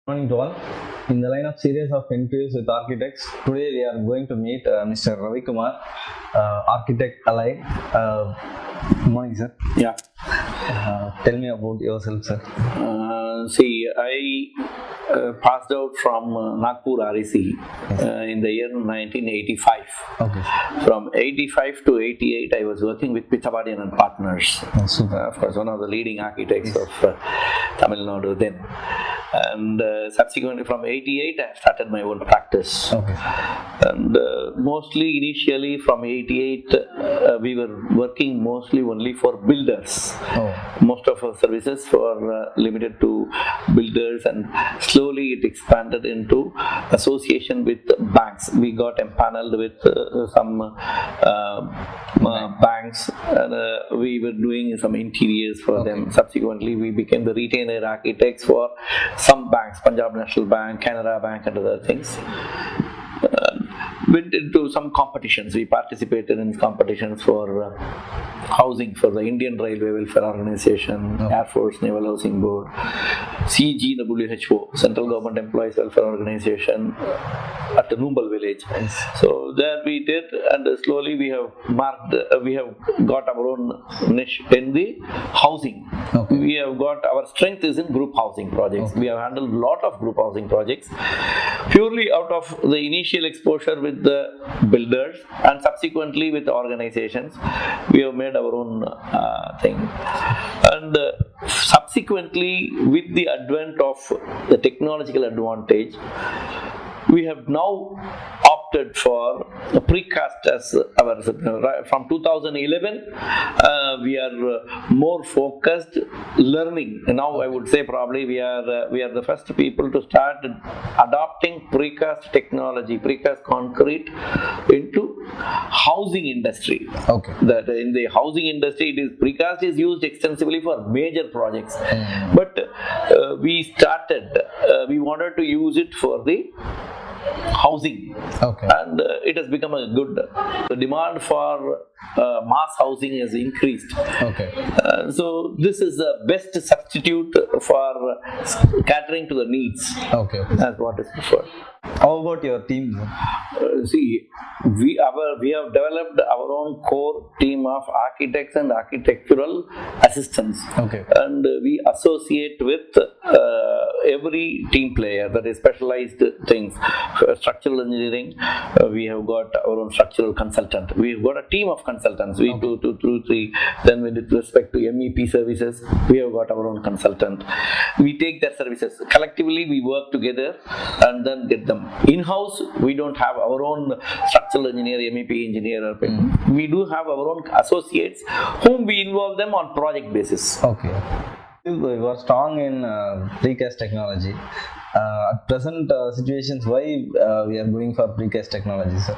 Morning to all. In the line of series of interviews with architects, today we are going to meet Mr. Ravi Kumar, architect allied. Good morning, sir. Yeah. Tell me about yourself, sir. I passed out from Nagpur REC in the year 1985. Okay. From 85 to 88, I was working with Pithabadian and Partners. Oh, super. Of course, one of the leading architects of Tamil Nadu then. And subsequently from 88, I started my own practice. Okay. And mostly initially from 88, we were working mostly only for builders. Oh. Most of our services were limited to builders, and slowly it expanded into association with banks. We got empaneled with some banks, and we were doing some interiors for them. Subsequently, we became the retainer architects for some banks, Punjab National Bank, Canara Bank, and other things. Went into some competitions. We participated in competitions for housing for the Indian Railway Welfare Organization, Air Force Naval Housing Board, CGWHO, Central Government Employees Welfare Organization at the Numbal village. So there we did, and slowly we have got our own niche in the housing. Okay. We have got, our strength is in group housing projects. We have handled a lot of group housing projects purely out of the initial exposure with the builders, and subsequently with organizations. We have made our own thing, and subsequently with the advent of the technological advantage, we have now opted for precast as our, from 2011 we are more focused learning. Now I would say probably we are the first people to start adopting precast technology, precast concrete into housing industry. Okay. That in the housing industry, precast is used extensively for major projects, but we wanted to use it for the housing. Okay. And it has become a good demand for mass housing has increased. Okay. So this is the best substitute for catering to the needs. Okay. That's what is preferred. How about your team, sir? We have developed our own core team of architects and architectural assistants. Okay. And we associate with every team player, that is specialized things. For structural engineering, we have got our own structural consultant. We've got a team of consultants. We do 2, 2, 3. Then with respect to MEP services, we have got our own consultant. We take their services. Collectively, we work together and then get them. In-house, we don't have our own structural engineer, MEP engineer. We do have our own associates whom we involve them on project basis. Okay. You are strong in precast technology. At present situations, why we are going for precast technology, sir?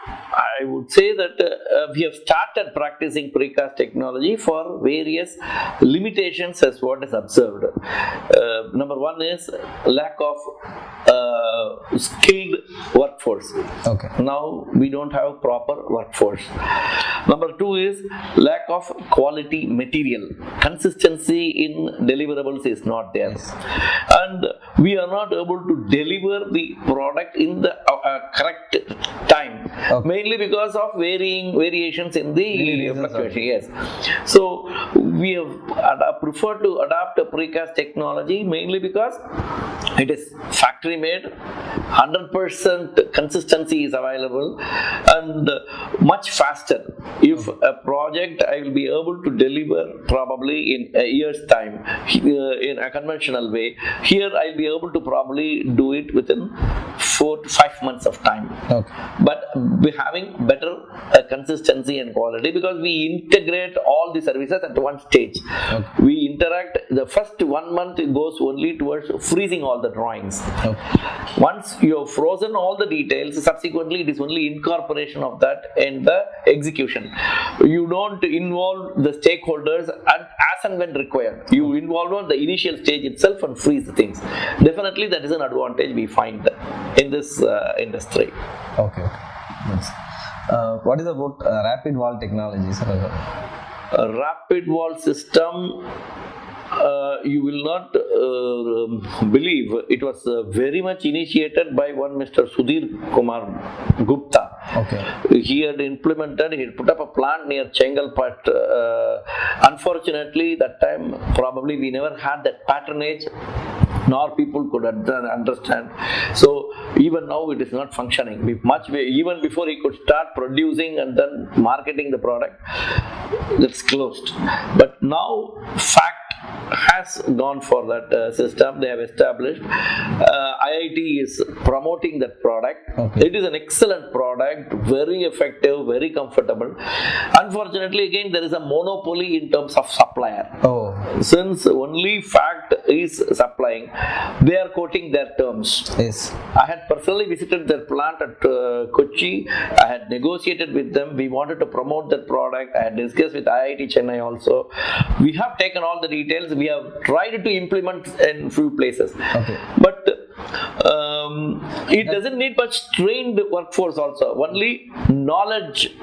I would say that we have started practicing precast technology for various limitations as what is observed. Number one is lack of skilled workforce. Okay. Now we don't have proper workforce. Number two is lack of quality material. Consistency in deliverables is not there. Yes. And we are not able to deliver the product in the correct time. Okay. Mainly because of variations in the fluctuation. Yes. So we have preferred to adopt a precast technology mainly because it is factory made, 100% consistency is available, and much faster. If a project I will be able to deliver probably in a year's time in a conventional way, here I'll be able to probably do it within 4 to 5 months of time. Okay. But we're having better consistency and quality because we integrate all the services at one stage. Okay. We interact, the first 1 month goes only towards freezing all the drawings. Once you have frozen all the details, subsequently it is only incorporation of that in the execution. You don't involve the stakeholders as and when required. You involve on the initial stage itself and freeze the things. Definitely that is an advantage we find in this industry. Okay. Yes. What is about rapid wall technologies? A rapid wall system, you will not believe, it was very much initiated by one Mr. Kumar Gupta. Okay. He had implemented, he had put up a plant near Chengalpat. Unfortunately, that time probably we never had that patronage, nor people could understand. So even now it is not functioning. Even before he could start producing and then marketing the product, that's closed. But now fact has gone for that system. They have established. IIT is promoting that product. Okay. It is an excellent product, very effective, very comfortable. Unfortunately, again, there is a monopoly in terms of supplier. Oh. Since only fact is supplying, they are quoting their terms. Yes. I had personally visited their plant at Kochi. I had negotiated with them. We wanted to promote that product. I had discussed with IIT Chennai also. We have taken all the details. We have tried to implement in few places. Okay. But it doesn't need much trained workforce also. Only knowledge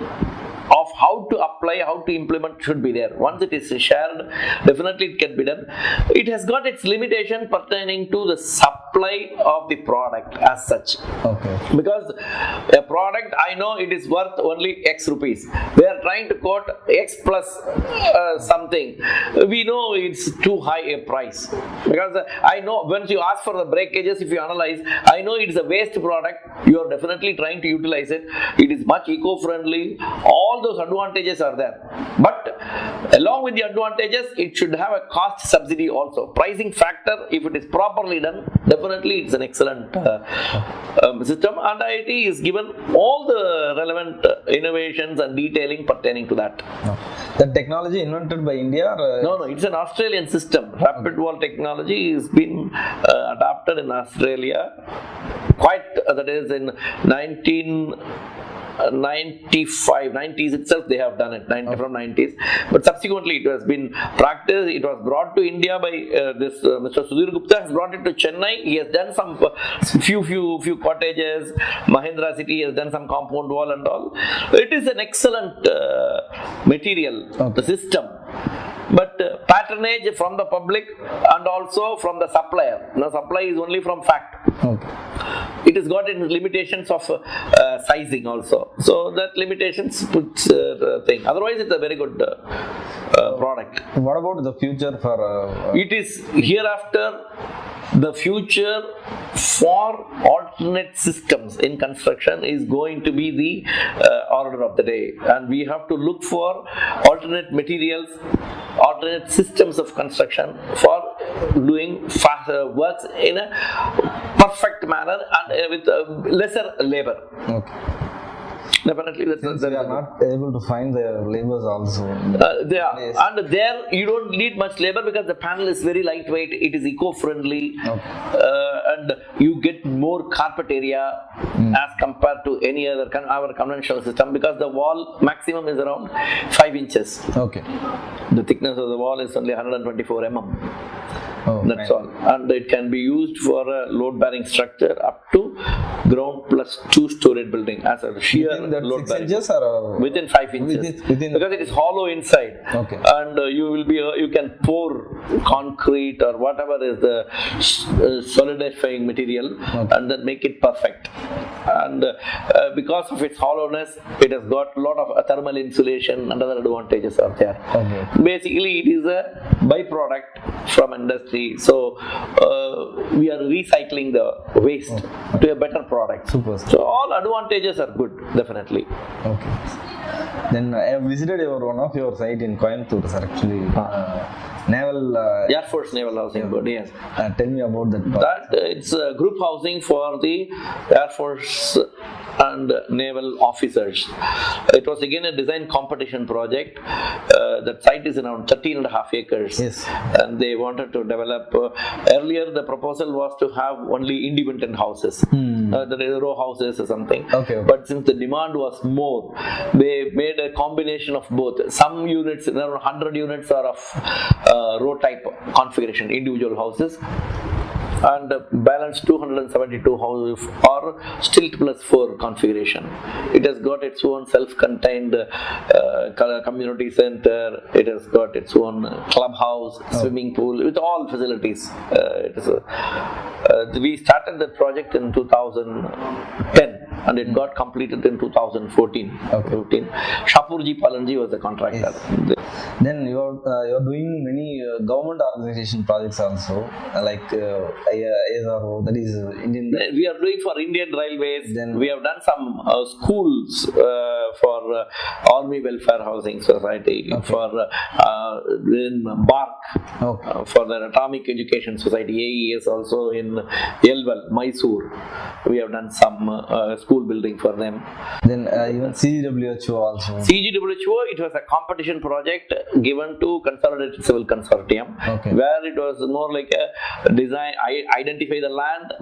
of how to apply, how to implement should be there. Once it is shared, definitely it can be done. It has got its limitation pertaining to the supply of the product as such. Okay. Because a product, I know it is worth only X rupees. They are trying to quote X plus something. We know it's too high a price. Because I know once you ask for the breakages, if you analyze, I know it's a waste product. You are definitely trying to utilize it. It is much eco-friendly. All those advantages are there. But along with the advantages, it should have a cost subsidy also. Pricing factor, if it is properly done, definitely it's an excellent system. And IIT is given all the relevant innovations and detailing pertaining to that. No. The technology invented by India? Or, No, it's an Australian system. Rapid wall technology has been adopted in Australia. That is in 90s itself they have done it, from 90s, but subsequently it has been practiced. It was brought to India by this Mr. Sudhir Gupta has brought it to Chennai. He has done some few cottages. Mahindra City has done some compound wall and all. It is an excellent material, the system. But patronage from the public and also from the supplier. Now supply is only from fact. Okay. It has got its limitations of sizing also. So that limitations puts the thing. Otherwise, it's a very good product. What about the future for? It is hereafter the future for alternate systems in construction is going to be the order of the day, and we have to look for alternate materials, alternate systems of construction for doing faster works in a perfect manner and with lesser labor. Okay. Definitely, They are not able to find their labors also. They are, and there you don't need much labor because the panel is very lightweight. It is eco-friendly, and you get more carpet area as compared to any other our conventional system, because the wall maximum is around 5 inches. Okay. The thickness of the wall is only 124 mm. That's all, and it can be used for a load-bearing structure up to ground plus 2-story building as a sheer load 6 bearing. inches or within 5 inches, because it is hollow inside. Okay. And you can pour concrete or whatever is the solidifying material, and then make it perfect. And because of its hollowness, it has got a lot of thermal insulation and other advantages are there. Okay. Basically, it is a byproduct from industry. So we are recycling the waste to a better product. Super. So all advantages are good, definitely. Okay. Then I have visited one of your site in Coimbatore, sir, actually. Naval Air Force Naval Housing Board, yes. Tell me about that. That it's group housing for the Air Force and naval officers. It was again a design competition project. That site is around 13.5 acres. Yes. And they wanted to develop. Earlier, the proposal was to have only independent houses, the row houses or something. Okay. But since the demand was more, they made a combination of both. Some units, around 100 units, are of row type configuration, individual houses, and balance 272 houses or stilt plus 4 configuration. It has got its own self-contained community center. It has got its own clubhouse, swimming pool with all facilities. We started that project in 2010 and it got completed in 2014. Okay. Shapurji Palanji was the contractor. Yes. Then you're doing many government organization projects also, like ASRO, that is Indian. We are doing for Indian Railways. Then we have done some schools for Army Welfare Housing Society, for in BARC, for the Atomic Education Society, AES, also in Elwal, Mysore. We have done some school building for them. Then even CGWHO also. CGWHO, it was a competition project given to Consolidated Civil Consortium, where it was more like a design, identify the land,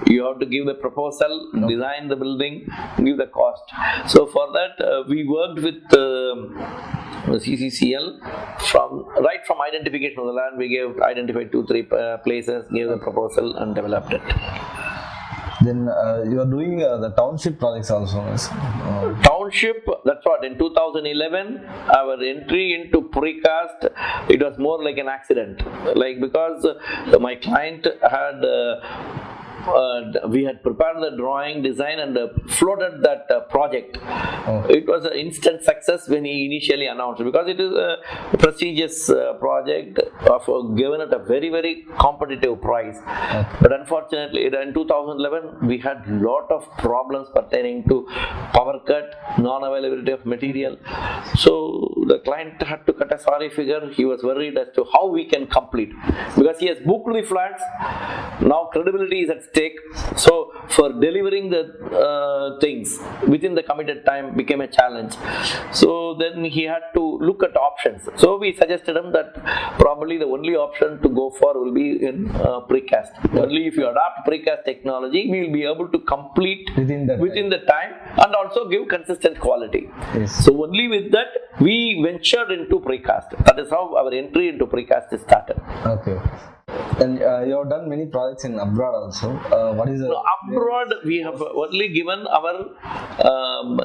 you have to give the proposal, design the building, give the cost. So for that we worked with CCCL right from identification of the land. We identified 2-3 places, gave the proposal and developed it. Then you are doing the township projects also. Township, that's what, in 2011 our entry into precast, it was more like an accident, like because my client had we had prepared the drawing, design, and floated that project. It was an instant success when he initially announced, because it is a prestigious project given at a very, very competitive price. But unfortunately, in 2011 we had lot of problems pertaining to power cut, non-availability of material. So the client had to cut a sorry figure. He was worried as to how we can complete, because he has booked the flats. Now credibility is at stake. So for delivering the things within the committed time became a challenge. So then he had to look at options. So we suggested him that probably the only option to go for will be in precast. Only if you adopt precast technology, we will be able to complete within the time and also give consistent quality. Yes. So only with that we ventured into precast. That is how our entry into precast is started. Okay. And you have done many projects in abroad also. What is abroad? We have only given our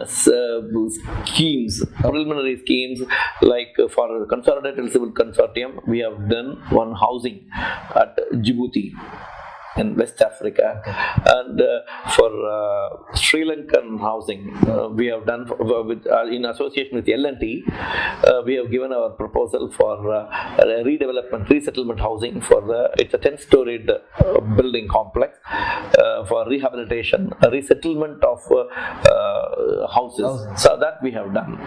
schemes, preliminary schemes, like for Consolidated Civil Consortium, we have done one housing at Djibouti in West Africa, and for Sri Lankan housing, we have done in association with L&T. We have given our proposal for redevelopment, resettlement housing for it's a 10-storied building complex for rehabilitation, resettlement of houses. So that we have done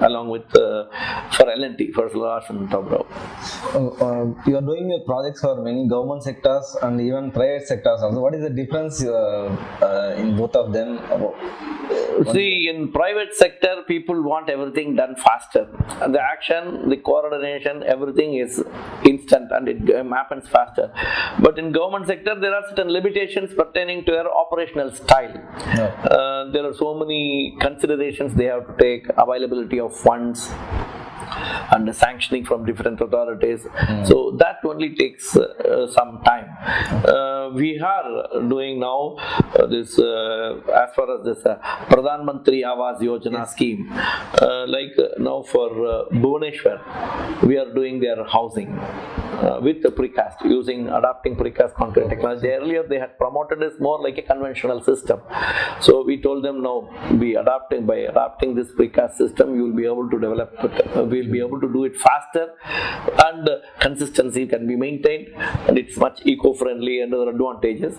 along with for L&T, for Larsen Tobrov. You are doing projects for many government sectors and even private sectors also. What is the difference in both of them? See, in private sector, people want everything done faster. And the action, the coordination, everything is instant and it happens faster. But in government sector, there are certain limitations pertaining to their operational style. There are so many considerations they have to take, availability of funds and the sanctioning from different authorities. So that only takes some time. We are doing now this as far as this Pradhan Mantri Awas Yojana scheme, like now for Bhubaneswar, we are doing their housing with the precast, adapting precast concrete technology. Earlier they had promoted this more like a conventional system. So we told them, now by adapting this precast system, you will be able to develop it. We will be able to do it faster and consistency can be maintained, and it's much eco-friendly and advantages.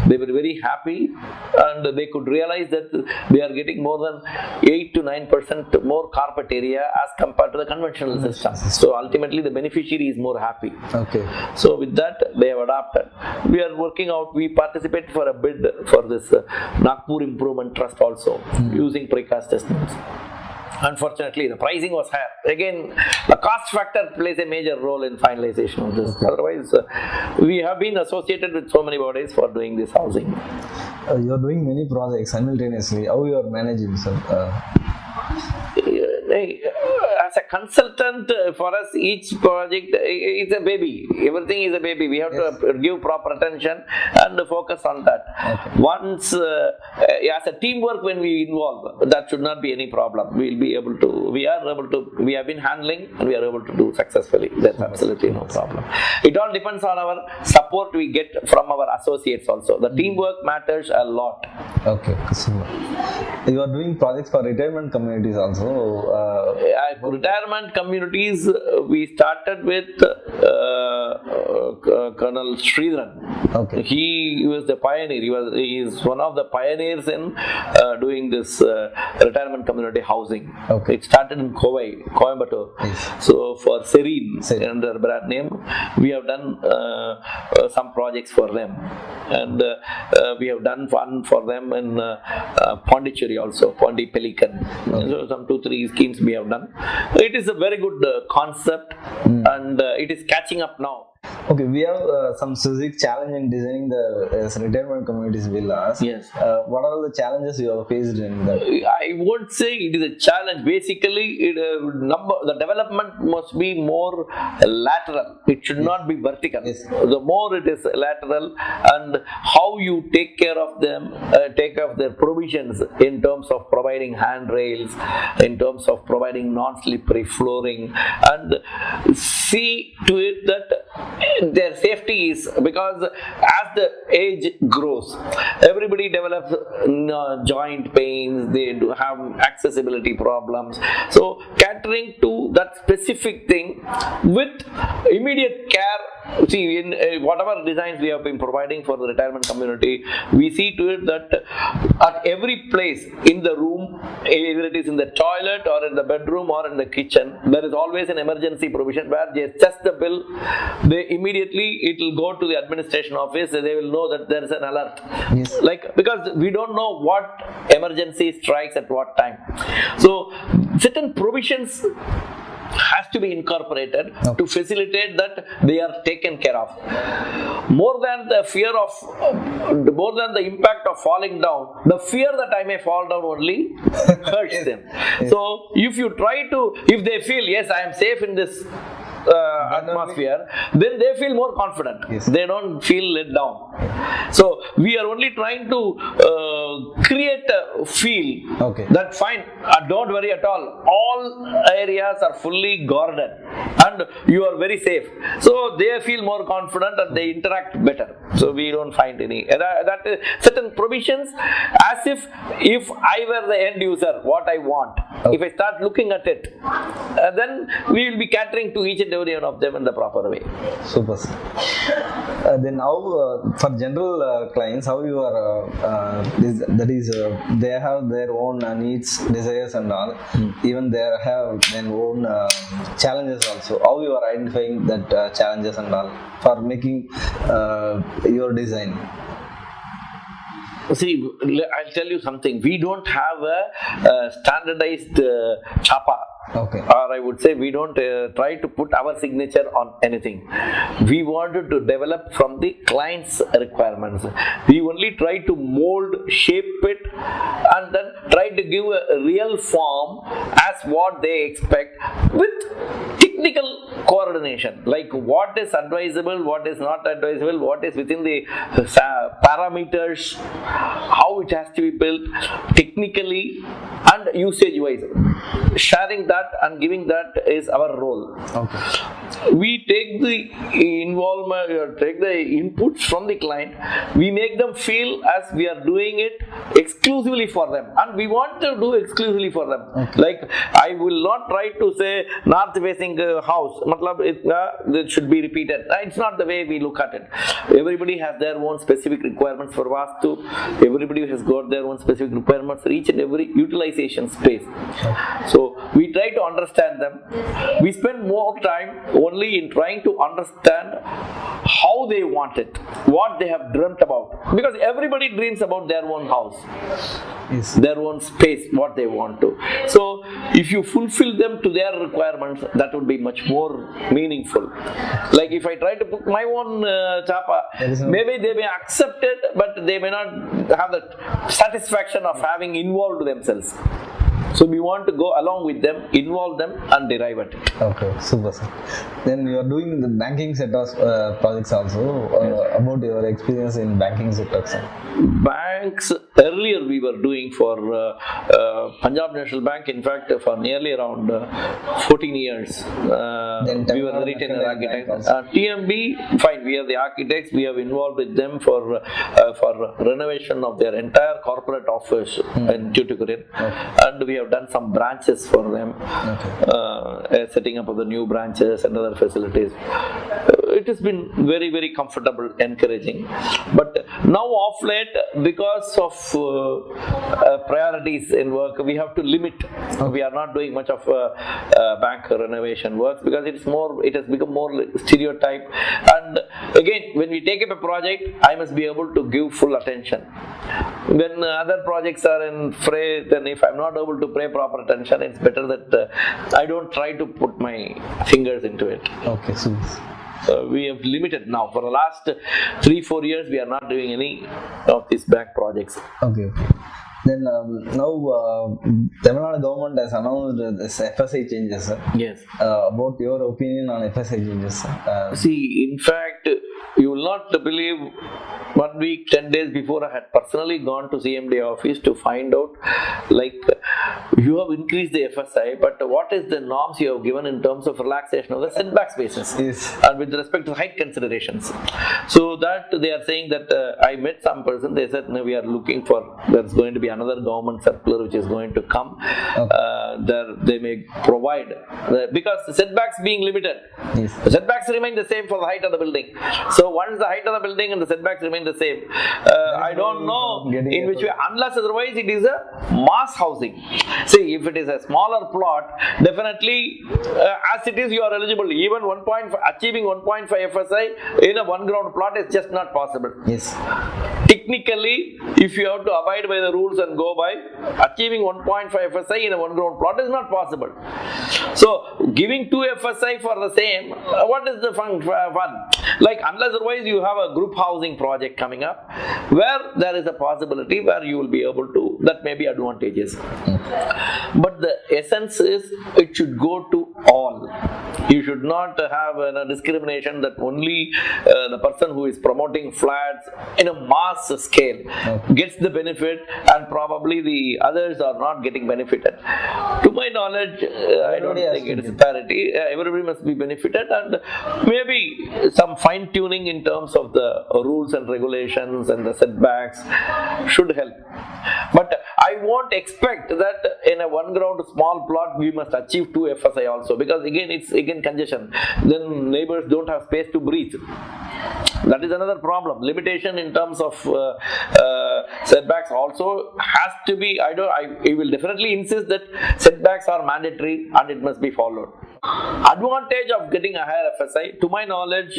They were very happy, and they could realize that they are getting more than 8 to 9% more carpet area as compared to the conventional system. So ultimately the beneficiary is more happy. Okay. So with that they have adapted. We are working out, we participate for a bid for this Nagpur Improvement Trust also, using precast estimates. Unfortunately, the pricing was higher. Again, the cost factor plays a major role in finalization of this. Otherwise, we have been associated with so many bodies for doing this housing. You are doing many projects simultaneously. How you are managing, sir? As a consultant, for us, each project is a baby. Everything is a baby. We have to give proper attention and focus on that. Okay. Once, as a teamwork, when we involve, that should not be any problem. We have been handling and we are able to do successfully. That's absolutely no problem. It all depends on our support we get from our associates also. The teamwork matters a lot. Okay. You are doing projects for retirement communities also. Retirement communities, we started with Colonel Sridharan. Okay. He was the pioneer. He is one of the pioneers in doing this retirement community housing. Okay. It started in Coimbatore. Yes. So for Serene, and their brand name, we have done some projects for them, and we have done one for them in Pondicherry also, Pondi Pelican. Okay. So some 2-3 schemes we have done. It is a very good concept, and it is catching up now. Okay, we have some specific challenge in designing the retirement communities villas. Yes. What are the challenges you have faced in that? I won't say it is a challenge. Basically, the development must be more lateral. It should not be vertical. Yes. The more it is lateral, and how you take care of them, take care of their provisions in terms of providing handrails, in terms of providing non-slippery flooring, and see to it that their safety is, because as the age grows, everybody develops joint pains, they do have accessibility problems. So catering to that specific thing with immediate care. See, in whatever designs we have been providing for the retirement community, we see to it that at every place in the room, either it is in the toilet or in the bedroom or in the kitchen, there is always an emergency provision where they just the bill, immediately it will go to the administration office. They will know that there is an alert. Yes. Like, because we don't know what emergency strikes at what time. So certain provisions has to be incorporated to facilitate that they are taken care of. More than the fear of, more than the impact of falling down, the fear that I may fall down only hurts them. Yes. So if you try to, if they feel, yes, I am safe in this atmosphere, then they feel more confident. Yes. They don't feel let down. So we are only trying to create a feel that fine, don't worry at all areas are fully guarded and you are very safe. So they feel more confident and they interact better. So we don't find any that is certain provisions, as if I were the end user, what I want. If I start looking at it, then we will be catering to each and every one of them in the proper way. Super. Then how for general clients, how you are they have their own needs, desires and all. Even they have their own challenges also. How you are identifying that challenges and all for making your design? See, I'll tell you something. We don't have a standardized chapa. Okay. Or I would say we don't try to put our signature on anything. We wanted to develop from the client's requirements. We only try to mold, shape it, and then try to give a real form as what they expect with technical coordination, like what is advisable, what is not advisable, what is within the parameters, how it has to be built technically and usage wise. Sharing that and giving that is our role. Okay. We take the involvement, take the inputs from the client, we make them feel as we are doing it exclusively for them, and we want to do exclusively for them. Okay. Like, I will not try to say north facing house, matlab it should be repeated. It's not the way we look at it. Everybody has their own specific requirements for Vastu. Everybody has got their own specific requirements for each and every utilization space. So we try to understand them. We spend more time only in trying to understand how they want it, what they have dreamt about. Because everybody dreams about their own house, Yes. their own space, what they want to. So if you fulfill them to their requirements, that would be much more meaningful. Like if I try to put my own chapa, maybe they may accept it, but they may not have the satisfaction of having involved themselves. So we want to go along with them, involve them and derive at it. Okay, super sir. Then you are doing the banking sector projects also. About your experience in banking sector, sir. Banks, earlier we were doing for Punjab National Bank, in fact for nearly around 14 years. We were the retainer architects. TMB, fine, we are the architects, we have involved with them for renovation of their entire corporate office in Tuticorin. And we have done some branches for them, setting up of the new branches and other facilities. It has been very, very comfortable, encouraging. But now of late, because of priorities in work, we have to limit. We are not doing much of bank renovation work because it has become more stereotype. And again, when we take up a project, I must be able to give full attention. When other projects are in fray, then if I'm not able to pay proper attention, it's better that I don't try to put my fingers into it. Okay, so we have limited now. For the last 3-4 years, we are not doing any of these bank projects. Okay. Then now Tamil Nadu government has announced this FSI changes, sir. Yes. About your opinion on FSI changes, sir. See, in fact, you will not believe 1 week, 10 days before I had personally gone to CMD office to find out, like, you have increased the FSI, but what is the norms you have given in terms of relaxation of the setback spaces? Yes. And with respect to height considerations. So that they are saying that I met some person, they said, no, we are looking for, there's going to be another government circular which is going to come. There they may provide, because the setbacks being limited, Yes. the setbacks remain the same for the height of the building. So once the height of the building and the setbacks remain the same, I don't know in which way, unless otherwise it is a mass housing. See, if it is a smaller plot, definitely as it is you are eligible. Even achieving 1.5 FSI in a one ground plot is just not possible. Yes. Technically, if you have to abide by the rules and go by, achieving 1.5 FSI in a one ground plot is not possible. So, giving 2 FSI for the same, what is the fun? Like, unless otherwise you have a group housing project coming up, where there is a possibility where you will be able to, that may be advantageous. But the essence is, it should go to all. You should not have a discrimination that only the person who is promoting flats in a mass scale gets the benefit and probably the others are not getting benefited. To my knowledge, I don't think it is parity. Everybody must be benefited, and maybe some fine tuning in terms of the rules and regulations and the setbacks should help. But I won't expect that in a one ground small plot we must achieve 2 FSI also, because again it's congestion. Then neighbors don't have space to breathe. That is another problem. Limitation in terms of setbacks also has to be. I will definitely insist that setbacks are mandatory and it must be followed. Advantage of getting a higher FSI, to my knowledge,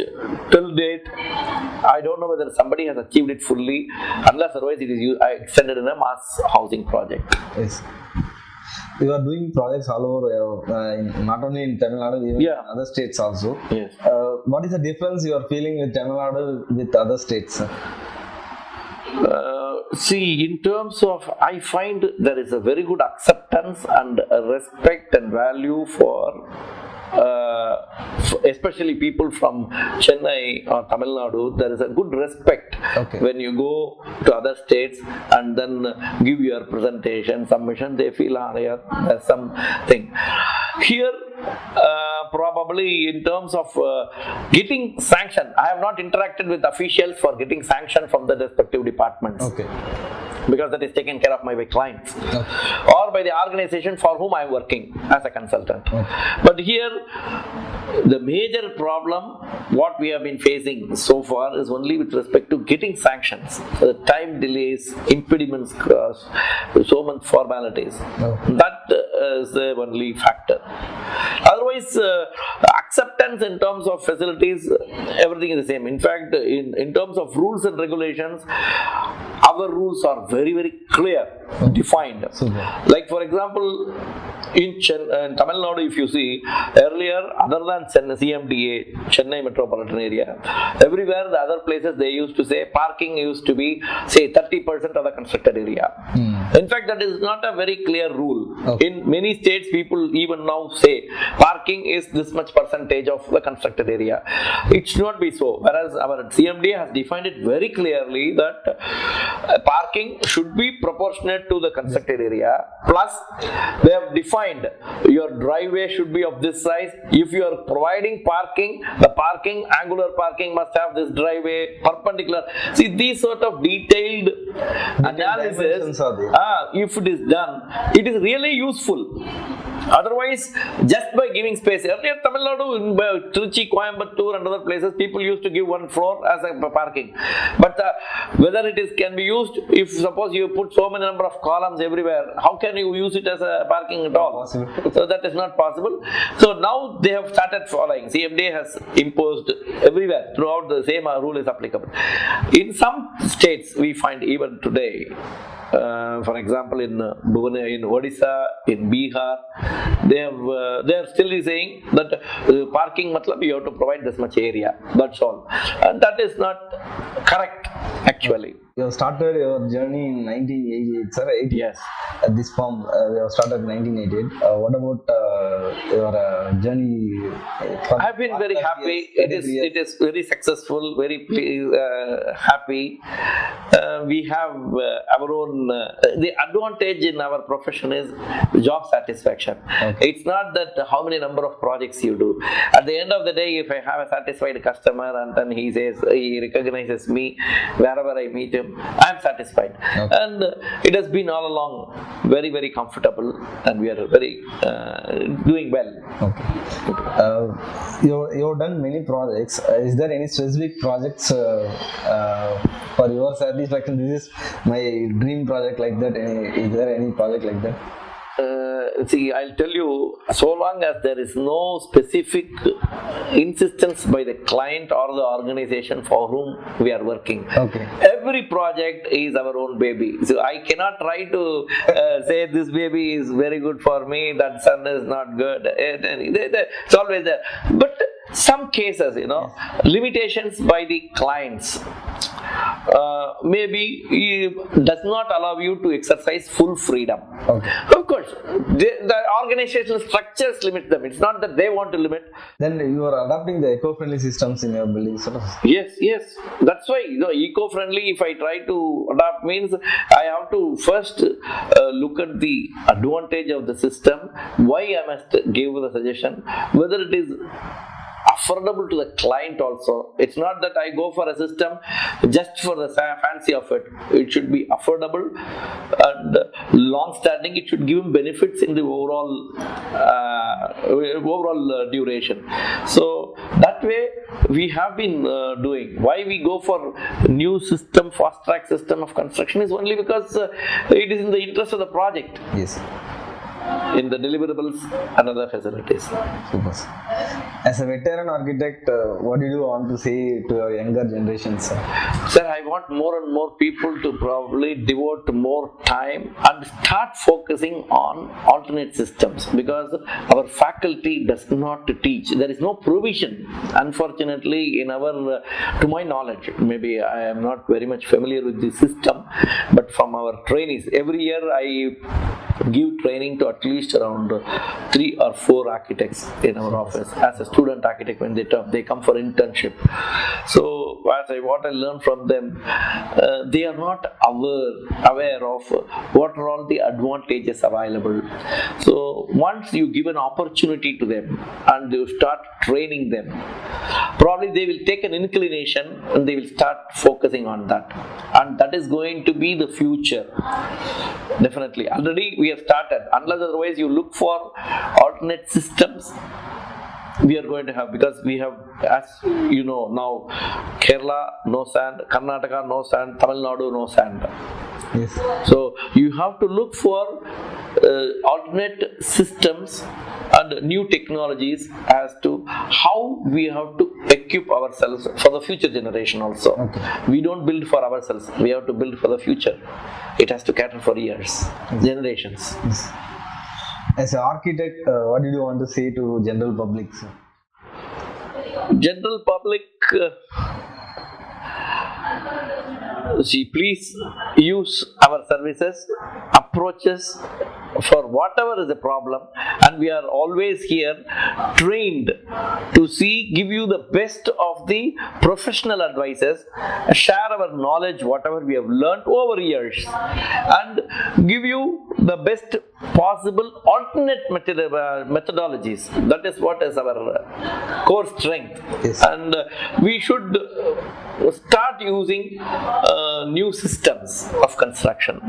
till date, I don't know whether somebody has achieved it fully, unless otherwise it is extended in a mass housing project. Yes. You are doing projects all over, not only in Tamil Nadu, even in other states also. Yes. What is the difference you are feeling with Tamil Nadu with other states? See, in terms of, I find there is a very good acceptance and respect and value for especially people from Chennai or Tamil Nadu. There is a good respect when you go to other states and then give your presentation, submission. They feel there's something here. Probably in terms of getting sanction, I have not interacted with officials for getting sanction from the respective departments. Because that is taken care of by my clients. Or or by the organization for whom I am working as a consultant. But here, the major problem, what we have been facing so far, is only with respect to getting sanctions. The time delays, impediments cross, so much formalities. That is the only factor. Otherwise, acceptance in terms of facilities, everything is the same. In fact, in terms of rules and regulations, our rules are very, very clear, defined. Like for example, in Tamil Nadu, if you see, earlier, other than CMDA, Chennai metropolitan area, everywhere the other places they used to say parking used to be, say, 30% of the constructed area. In fact, that is not a very clear rule. In many states, people even now say parking is this much percentage of the constructed area. It should not be so. Whereas our CMDA has defined it very clearly that parking should be proportionate to the constructed area. Plus, they have defined your driveway should be of this size. If you are providing parking, the parking, angular parking must have this driveway perpendicular. See, these sort of detailed analysis, if it is done, it is really useful. Otherwise, just by giving space, earlier Tamil Nadu, in Trichy, Coimbatore and other places, people used to give one floor as a parking. But whether it can be used, if suppose you put so many number of columns everywhere, how can you use it as a parking at all? So that is not possible. So now they have started following. CMDA has imposed everywhere, throughout the same rule is applicable. In some states, we find even today, for example, in Odisha, in Bihar, they are still saying that parking matlab you have to provide this much area. That's all, and that is not correct actually. You started your journey in 1988, sir, right? Yes. At this firm, you have started in 1988. What about your journey? I've been very happy. It is very successful, very happy. We have our own. The advantage in our profession is job satisfaction. It's not that how many number of projects you do. At the end of the day, if I have a satisfied customer and then he says he recognizes me wherever I meet him, I'm satisfied. And it has been all along very, very comfortable, and we are very doing well. You've done many projects. Is there any specific projects for your satisfaction? This is my dream project, like that. Is there any project like that? See, I'll tell you, so long as there is no specific insistence by the client or the organization for whom we are working, every project is our own baby. So I cannot try to say this baby is very good for me, that son is not good. It's always there. But some cases, limitations by the clients. Maybe it does not allow you to exercise full freedom. Of course, the organizational structures limit them. It's not that they want to limit. Then you are adopting the eco-friendly systems in your building, sort of. Yes. That's why eco-friendly. If I try to adopt means I have to first look at the advantage of the system. Why I must give the suggestion. Whether it is affordable to the client also. It's not that I go for a system just for the fancy of it. It should be affordable and long-standing. It should give benefits in the overall duration. So that way we have been doing. Why we go for new system, fast-track system of construction is only because it is in the interest of the project. Yes. In the deliverables and other facilities. Super. As a veteran architect, what do you want to say to your younger generations? Sir, I want more and more people to probably devote more time and start focusing on alternate systems, because our faculty does not teach. There is no provision, unfortunately, in our, to my knowledge, maybe I am not very much familiar with the system, but from our trainees, every year I give training to at least around 3 or 4 architects in our office as a student architect. When they come for internship, so what I learned from them, they are not aware of what are all the advantages available. So once you give an opportunity to them and you start training them, probably they will take an inclination and they will start focusing on that, and that is going to be the future. Definitely, already we have started. Unless otherwise you look for alternate systems, we are going to have, because we have, as you know, now Kerala no sand, Karnataka no sand, Tamil Nadu no sand. Yes. So you have to look for alternate systems and new technologies as to how we have to equip ourselves for the future generation also. Okay. We don't build for ourselves, we have to build for the future. It has to cater for years, generations. Yes. As an architect, what did you want to say to general public, sir? General public, please use our services, approaches for whatever is the problem, and we are always here trained to give you the best of the professional advices, share our knowledge, whatever we have learned over years, and give you the best possible alternate methodologies. That is what is our core strength. Yes. And we should start using new systems of construction.